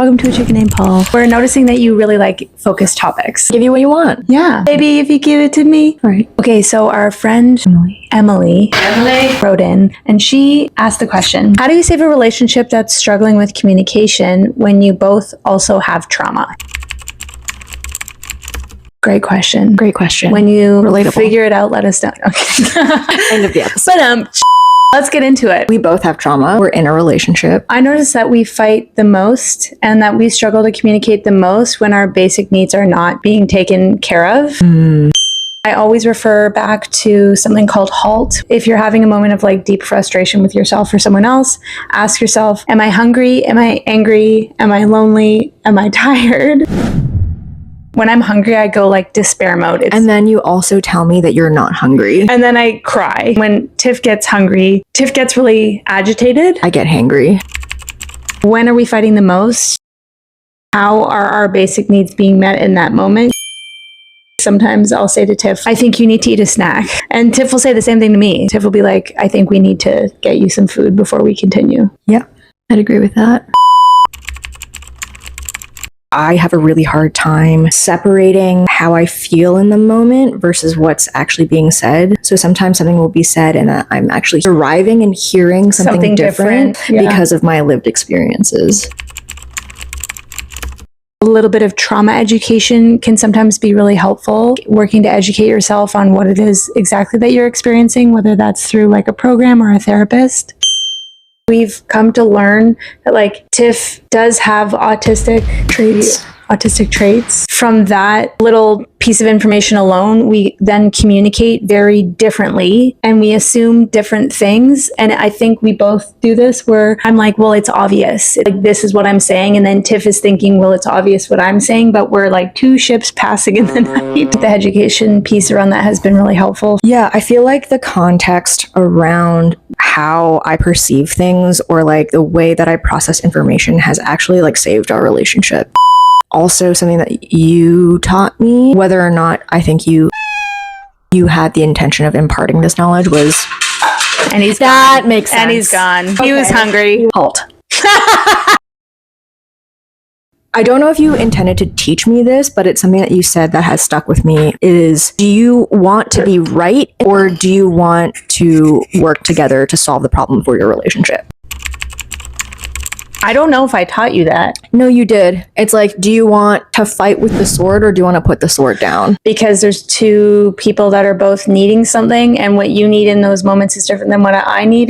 Welcome to A Chicken Named Paul. We're noticing that you really like focused topics. Give you what you want. Yeah. Baby, if you give it to me. All right. Okay, so our friend Emily wrote in and she asked the question, how do you save a relationship that's struggling with communication when you both also have trauma? Great question. Great question. When you Relatable. figure it out, let us know. Okay. End of the episode. But let's get into it. We both have trauma. We're in a relationship. I notice that we fight the most and that we struggle to communicate the most when our basic needs are not being taken care of. I always refer back to something called HALT. If you're having a moment of like deep frustration with yourself or someone else, ask yourself, am I hungry? Am I angry? Am I lonely? Am I tired? When I'm hungry, I go like despair mode. And then you also tell me that you're not hungry. And then I cry. When Tiff gets hungry, Tiff gets really agitated. I get hangry. When are we fighting the most? How are our basic needs being met in that moment? Sometimes I'll say to Tiff, I think you need to eat a snack. And Tiff will say the same thing to me. Tiff will be like, I think we need to get you some food before we continue. Yeah, I'd agree with that. I have a really hard time separating how I feel in the moment versus what's actually being said. So sometimes something will be said and I'm actually arriving and hearing something different because of my lived experiences. A little bit of trauma education can sometimes be really helpful. Working to educate yourself on what it is exactly that you're experiencing, whether that's through like a program or a therapist. We've come to learn that like Tiff does have autistic traits. From that little piece of information alone, we then communicate very differently and we assume different things. And I think we both do this where I'm like, well, it's obvious. Like, this is what I'm saying. And then Tiff is thinking, well, it's obvious what I'm saying, but we're like two ships passing in the night. The education piece around that has been really helpful. Yeah, I feel like the context around how I perceive things or like the way that I process information has actually like saved our relationship. Also, something that you taught me, whether or not I think you had the intention of imparting this knowledge, was... And he's that gone. makes sense. And he's gone. Okay. He was hungry. Halt. I don't know if you intended to teach me this, but it's something that you said that has stuck with me is, do you want to be right or do you want to work together to solve the problem for your relationship? I don't know if I taught you that. No, you did. It's like, do you want to fight with the sword or do you want to put the sword down? Because there's two people that are both needing something and what you need in those moments is different than what I need.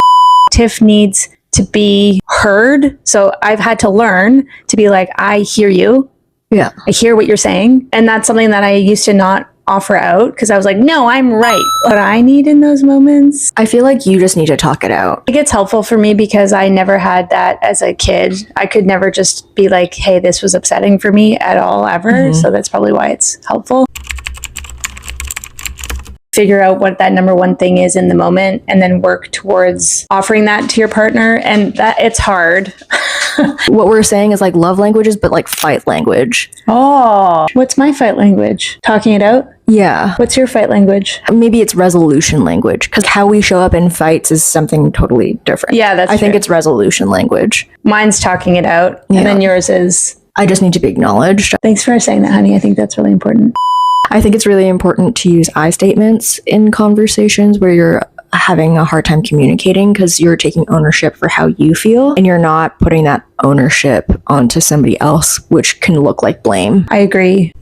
Tiff needs to be heard. So I've had to learn to be like, I hear you. Yeah. I hear what you're saying. And that's something that I used to not offer out because I was like, no, I'm right. What I need in those moments. I feel like you just need to talk it out. It gets helpful for me because I never had that as a kid. I could never just be like, hey, this was upsetting for me at all ever. So that's probably why it's helpful. Figure out what that number one thing is in the moment and then work towards offering that to your partner. And that it's hard. What we're saying is like love languages, but like fight language. Oh, what's my fight language? Talking it out? Yeah. What's your fight language? Maybe it's resolution language because how we show up in fights is something totally different. Yeah, that's I think true. it's resolution language. Mine's talking it out. Yeah. And then yours is... I just need to be acknowledged. Thanks for saying that, honey. I think that's really important. I think it's really important to use I statements in conversations where you're having a hard time communicating because you're taking ownership for how you feel and you're not putting that ownership onto somebody else, which can look like blame. I agree.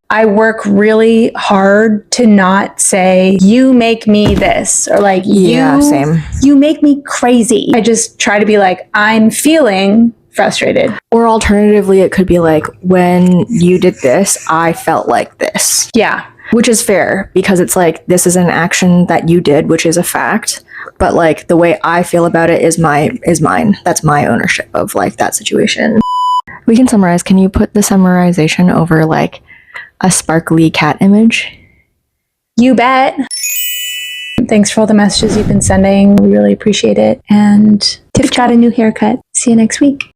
I work really hard to not say, you make me this, or like, same. You make me crazy. I just try to be like, I'm feeling frustrated. Or alternatively, it could be like, when you did this, I felt like this. Yeah. Which is fair because it's like, this is an action that you did, which is a fact. But like the way I feel about it is mine. That's my ownership of like that situation. We can summarize. Can you put the summarization over like a sparkly cat image? You bet. Thanks for all the messages you've been sending. We really appreciate it. And Tiff got a new haircut. See you next week.